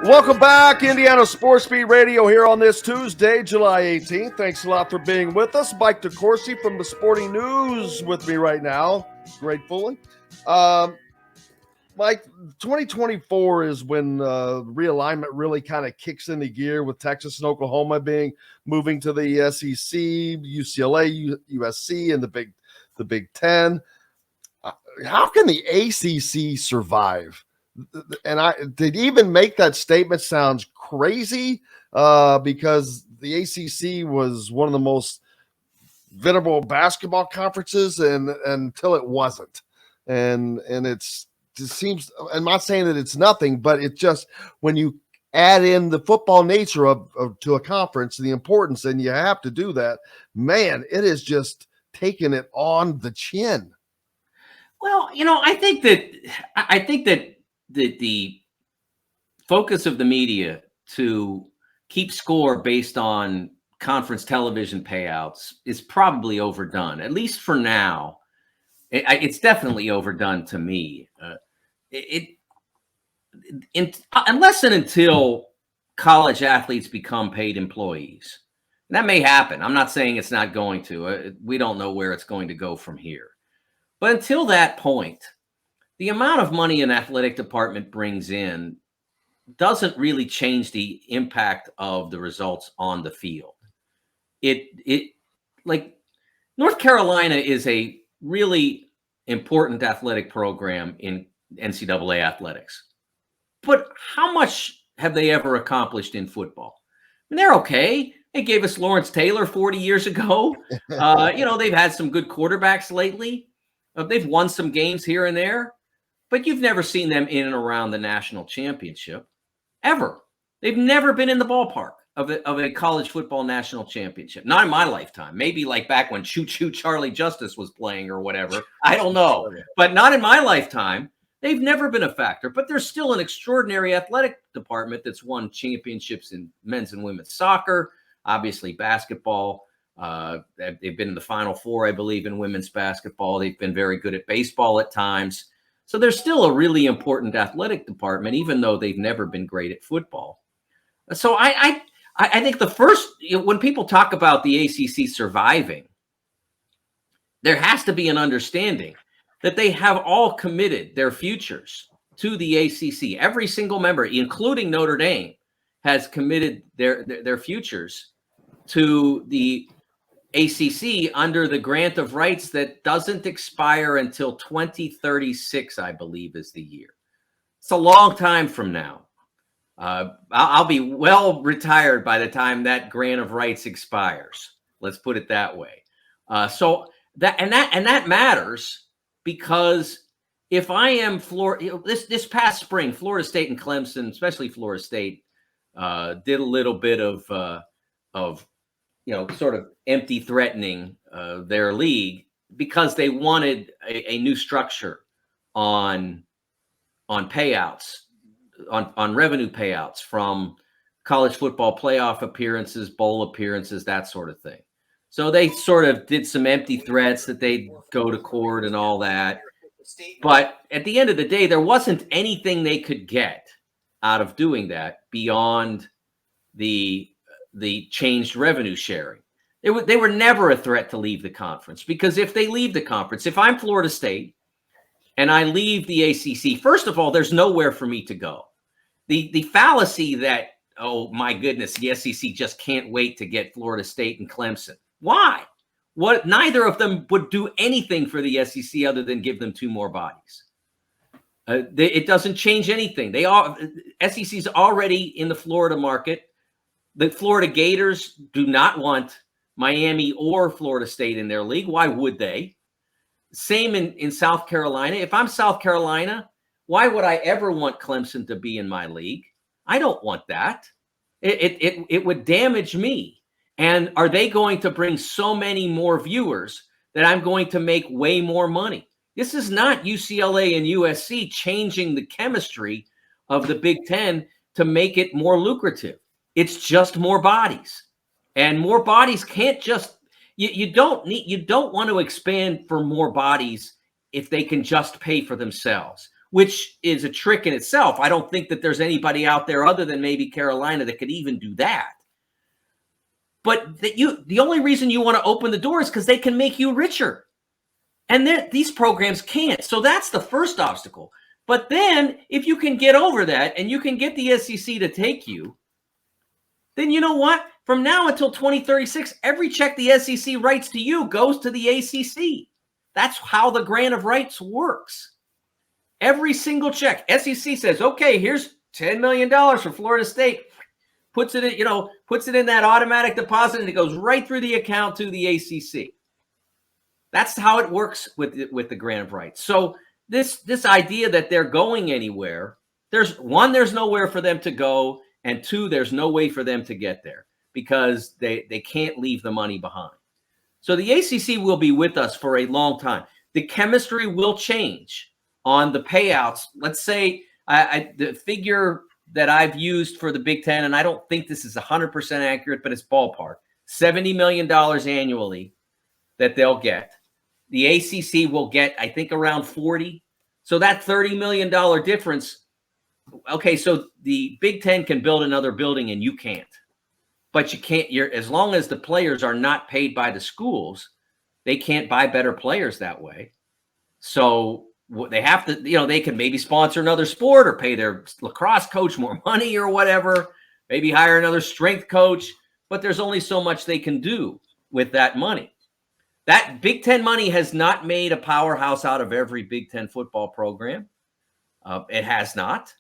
Welcome back, Indiana Sports Beat Radio here on this Tuesday, July 18th. Thanks a lot for being with us. Mike DeCourcy from the Sporting News with me right now, gratefully. Mike, 2024 is when realignment really kind of kicks into gear with Texas and Oklahoma moving to the SEC, UCLA, USC, and the Big Ten. How can the ACC survive? And to even make that statement sounds crazy because the ACC was one of the most venerable basketball conferences and until it wasn't. And it seems, I'm not saying that it's nothing, but it just, when you add in the football nature of to a conference, the importance, and you have to do that, man, it is just taking it on the chin. Well, I think that the focus of the media to keep score based on conference television payouts is probably overdone, at least for now. It's definitely overdone to me. Unless and until college athletes become paid employees. And that may happen. I'm not saying it's not going to. We don't know where it's going to go from here. But until that point, the amount of money an athletic department brings in doesn't really change the impact of the results on the field. It like North Carolina is a really important athletic program in NCAA athletics. But how much have they ever accomplished in football? I mean, they're okay. They gave us Lawrence Taylor 40 years ago. They've had some good quarterbacks lately. They've won some games here and there, but you've never seen them in and around the national championship, ever. They've never been in the ballpark of a college football national championship. Not in my lifetime. Maybe like back when Choo Choo Charlie Justice was playing or whatever. I don't know. But not in my lifetime. They've never been a factor. But there's still an extraordinary athletic department that's won championships in men's and women's soccer, obviously basketball. They've been in the Final Four, I believe, in women's basketball. They've been very good at baseball at times. So there's still a really important athletic department, even though they've never been great at football. So I think the first, when people talk about the ACC surviving, there has to be an understanding that they have all committed their futures to the ACC. Every single member, including Notre Dame, has committed their futures to the ACC under the grant of rights that doesn't expire until 2036, I believe, is the year. It's a long time from now. I'll be well retired by the time that grant of rights expires. Let's put it that way. So that matters, because if I am Florida, this past spring, Florida State and Clemson, especially Florida State, did a little bit of sort of empty threatening their league because they wanted a new structure on payouts, on revenue payouts from college football playoff appearances, bowl appearances, that sort of thing. So they sort of did some empty threats that they'd go to court and all that. But at the end of the day, there wasn't anything they could get out of doing that beyond the changed revenue sharing. They were never a threat to leave the conference, because if they leave the conference, if I'm Florida State and I leave the ACC, first of all, there's nowhere for me to go. The fallacy that, oh my goodness, the SEC just can't wait to get Florida State and Clemson. Why? What? Neither of them would do anything for the SEC other than give them two more bodies. It doesn't change anything. SEC's already in the Florida market. The Florida Gators do not want Miami or Florida State in their league. Why would they? Same in South Carolina. If I'm South Carolina, why would I ever want Clemson to be in my league? I don't want that. It would damage me. And are they going to bring so many more viewers that I'm going to make way more money? This is not UCLA and USC changing the chemistry of the Big Ten to make it more lucrative. It's just more bodies, and more bodies can't just, you don't want to expand for more bodies if they can just pay for themselves, which is a trick in itself. I don't think that there's anybody out there other than maybe Carolina that could even do that. But the only reason you want to open the door is because they can make you richer. And these programs can't. So that's the first obstacle. But then if you can get over that and you can get the SEC to take you, then you know what? From now until 2036, every check the SEC writes to you goes to the ACC. That's how the grant of rights works. Every single check, SEC says, okay, here's $10 million for Florida State, puts it in that automatic deposit, and it goes right through the account to the ACC. That's how it works with the grant of rights. So this idea that they're going anywhere, there's nowhere for them to go, and two, there's no way for them to get there because they can't leave the money behind. So the ACC will be with us for a long time. The chemistry will change on the payouts. Let's say the figure that I've used for the Big Ten, and I don't think this is 100% accurate, but it's ballpark, $70 million annually that they'll get. The ACC will get, I think, around 40. So that $30 million difference, okay, so the Big Ten can build another building and you can't. But you can't, as long as the players are not paid by the schools, they can't buy better players that way. So they have to, they can maybe sponsor another sport or pay their lacrosse coach more money or whatever, maybe hire another strength coach, but there's only so much they can do with that money. That Big Ten money has not made a powerhouse out of every Big Ten football program. It has not.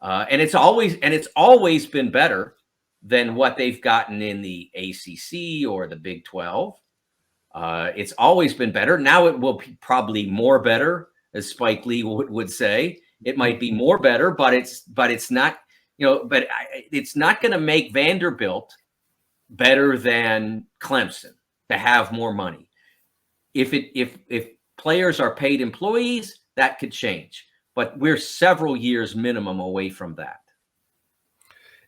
And it's always been better than what they've gotten in the ACC or the Big 12. It's always been better. Now it will be probably more better, as Spike Lee would say. It might be more better, but it's not, it's not going to make Vanderbilt better than Clemson to have more money. If players are paid employees, that could change. But we're several years minimum away from that.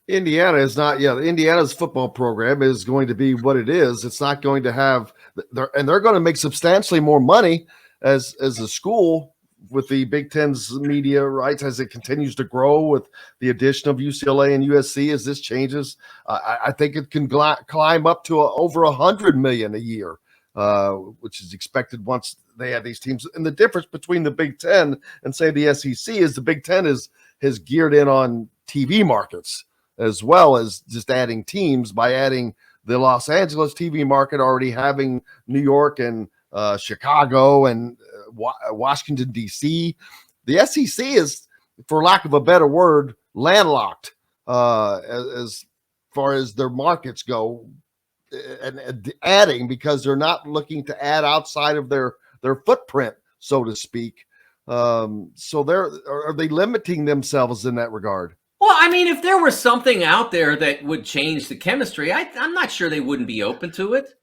Indiana is not, Indiana's football program is going to be what it is. It's not going to have, they're going to make substantially more money as a school with the Big Ten's media rights as it continues to grow with the addition of UCLA and USC. As this changes, I think it can climb up to over $100 million a year, which is expected once they have these teams. And the difference between the Big Ten and say the SEC is the Big Ten has geared in on TV markets, as well as just adding teams by adding the Los Angeles TV market, already having New York and Chicago and Washington, D.C. The SEC is, for lack of a better word, landlocked as far as their markets go, and adding because they're not looking to add outside of their footprint, so to speak. So are they limiting themselves in that regard? Well, I mean, if there was something out there that would change the chemistry, I'm not sure they wouldn't be open to it.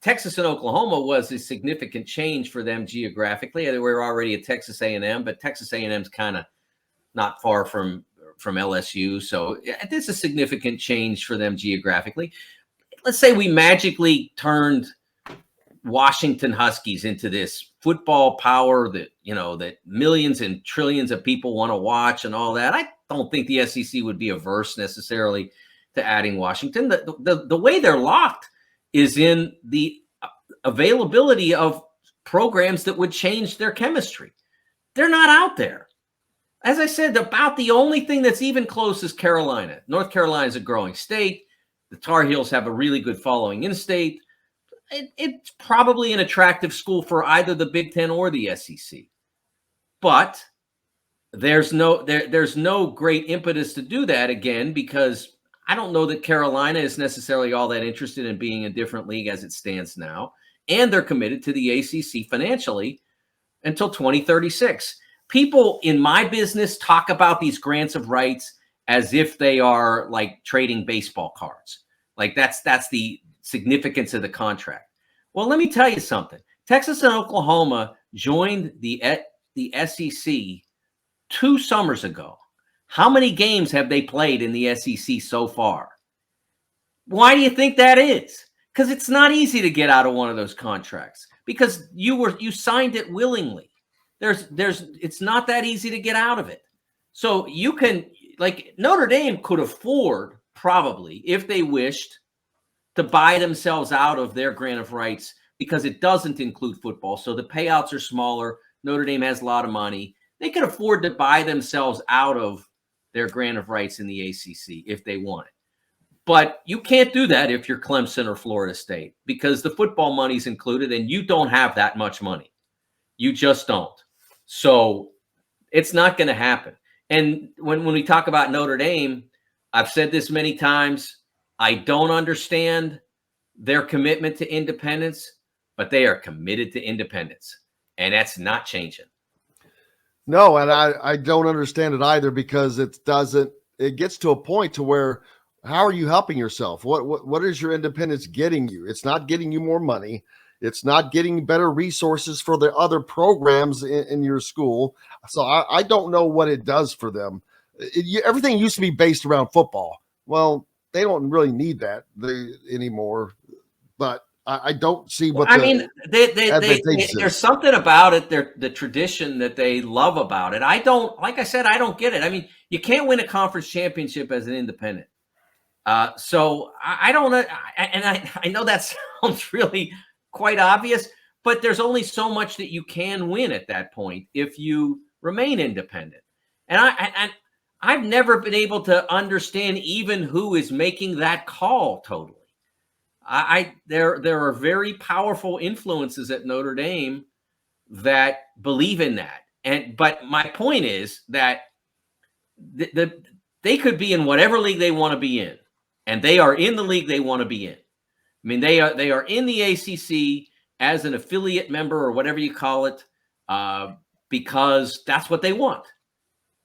Texas and Oklahoma was a significant change for them geographically. They were already at Texas A&M, but Texas A&M's kind of not far from LSU. So this is a significant change for them geographically. Let's say we magically turned Washington Huskies into this football power that millions and trillions of people want to watch and all that. I don't think the SEC would be averse necessarily to adding Washington. The way they're locked is in the availability of programs that would change their chemistry. They're not out there. As I said, about the only thing that's even close is Carolina. North Carolina is a growing state. The Tar Heels have a really good following in state. It's probably an attractive school for either the Big Ten or the SEC. But there's no great impetus to do that again, because I don't know that Carolina is necessarily all that interested in being a different league as it stands now. And they're committed to the ACC financially until 2036. People in my business talk about these grants of rights as if they are like trading baseball cards. Like that's the significance of the contract. Well, let me tell you something. Texas and Oklahoma joined the SEC 2 summers ago. How many games have they played in the SEC so far? Why do you think that is? Because it's not easy to get out of one of those contracts, because you signed it willingly. it's not that easy to get out of it. So you can, like, Notre Dame could afford, probably, if they wished, to buy themselves out of their grant of rights, because it doesn't include football. So the payouts are smaller. Notre Dame has a lot of money. They could afford to buy themselves out of their grant of rights in the ACC if they wanted. But you can't do that if you're Clemson or Florida State, because the football money's included and you don't have that much money. You just don't. So it's not going to happen. And when we talk about Notre Dame, I've said this many times, I don't understand their commitment to independence, but they are committed to independence, and that's not changing. No, and I don't understand it either, because it gets to a point to where, how are you helping yourself? What is your independence getting you? It's not getting you more money. It's not getting better resources for the other programs in your school. So I don't know what it does for them. Everything used to be based around football. Well, they don't really need that anymore. But I don't see what there's something about it. The tradition that they love about it. I don't get it. I mean, you can't win a conference championship as an independent. So I don't know. And I know that sounds really quite obvious, but there's only so much that you can win at that point if you remain independent. And I've never been able to understand even who is making that call totally. There are very powerful influences at Notre Dame that believe in that. But my point is that they could be in whatever league they want to be in, and they are in the league they want to be in. I mean, they are in the ACC as an affiliate member or whatever you call it, because that's what they want.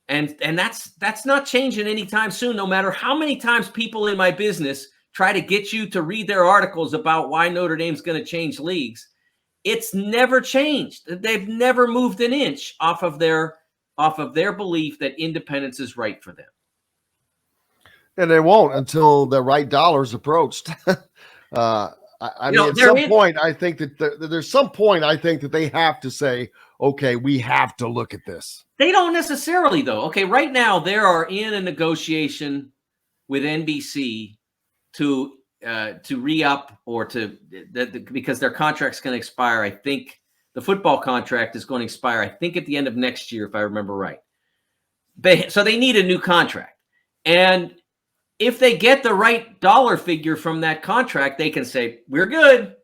And that's not changing anytime soon, no matter how many times people in my business try to get you to read their articles about why Notre Dame's going to change leagues. It's never changed. They've never moved an inch off of their belief that independence is right for them. And they won't until the right dollar's approached. At some point, I think that they have to say, okay, we have to look at this. They don't necessarily, though. Okay, right now they are in a negotiation with NBC to re-up or because their contract's going to expire. I think the football contract is going to expire, I think, at the end of next year, if I remember right. So they need a new contract. And if they get the right dollar figure from that contract, they can say, we're good.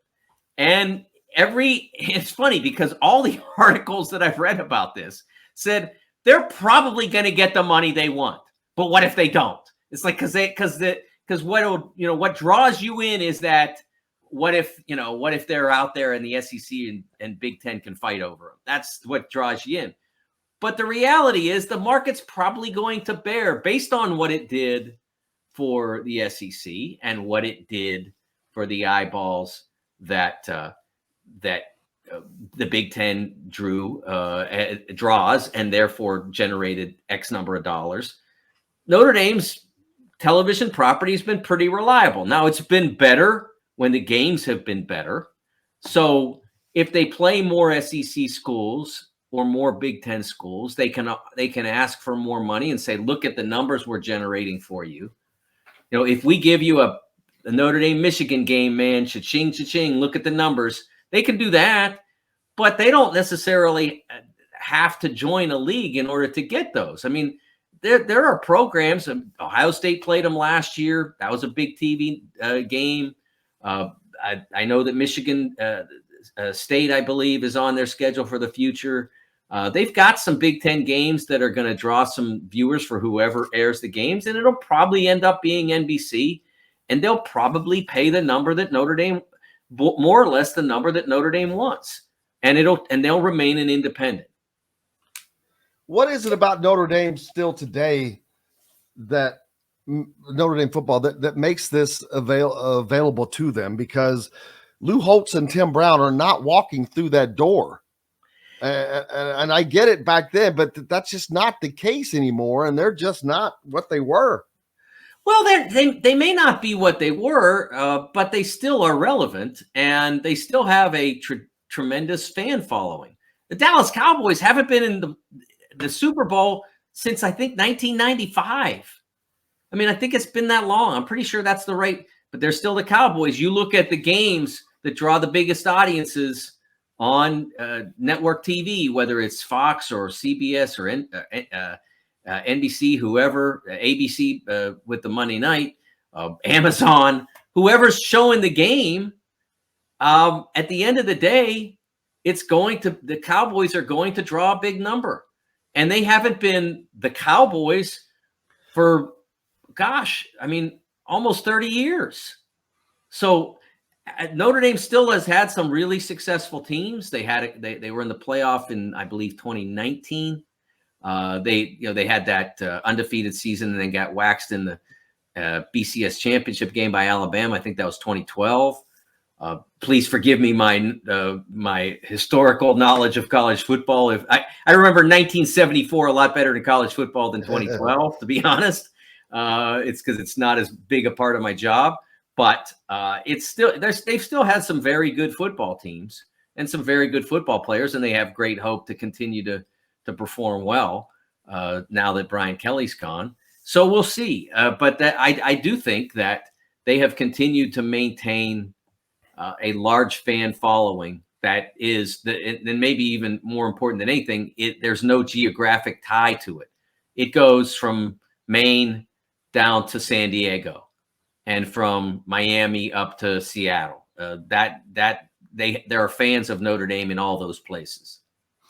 And it's funny because all the articles that I've read about this said they're probably going to get the money they want. But what if they don't? It's like, because what draws you in is that what if they're out there and the SEC and Big Ten can fight over them? That's what draws you in. But the reality is the market's probably going to bear, based on what it did for the SEC and what it did for the eyeballs that the Big Ten draws and therefore generated X number of dollars. Notre Dame's television property has been pretty reliable. Now, it's been better when the games have been better. So if they play more SEC schools or more Big Ten schools, they can ask for more money and say, look at the numbers we're generating for you. You know, if we give you a Notre Dame Michigan game, man, cha-ching, cha-ching, look at the numbers. They can do that, but they don't necessarily have to join a league in order to get those. I mean, there are programs. Ohio State played them last year. That was a big TV game. I know that Michigan State, I believe, is on their schedule for the future. They've got some Big Ten games that are going to draw some viewers for whoever airs the games, and it'll probably end up being NBC, and they'll probably pay the number that Notre Dame, more or less the number that Notre Dame wants, and they'll remain an independent. What is it about Notre Dame still today that Notre Dame football that makes this available to them? Because Lou Holtz and Tim Brown are not walking through that door. And I get it back then, but that's just not the case anymore. And they're just not what they were. Well, they may not be what they were, but they still are relevant, and they still have a tremendous fan following. The Dallas Cowboys haven't been in the Super Bowl since, I think, 1995. I mean, I think it's been that long. I'm pretty sure that's the right, but they're still the Cowboys. You look at the games that draw the biggest audiences on network TV, whether it's Fox or CBS or NBC, whoever, ABC with the Monday night, Amazon, whoever's showing the game, at the end of the day, the Cowboys are going to draw a big number. And they haven't been the Cowboys for, gosh, I mean, almost 30 years. So Notre Dame still has had some really successful teams. They were in the playoff in, I believe, 2019. They had that undefeated season and then got waxed in the BCS championship game by Alabama. I think that was 2012. Please forgive me my historical knowledge of college football. If I remember 1974 a lot better in college football than 2012, to be honest. It's because it's not as big a part of my job, but they've still had some very good football teams and some very good football players, and they have great hope to continue to perform well now that Brian Kelly's gone. So we'll see. But I do think that they have continued to maintain a large fan following that is, and maybe even more important than anything, there's no geographic tie to it. It goes from Maine down to San Diego and from Miami up to Seattle. There are fans of Notre Dame in all those places.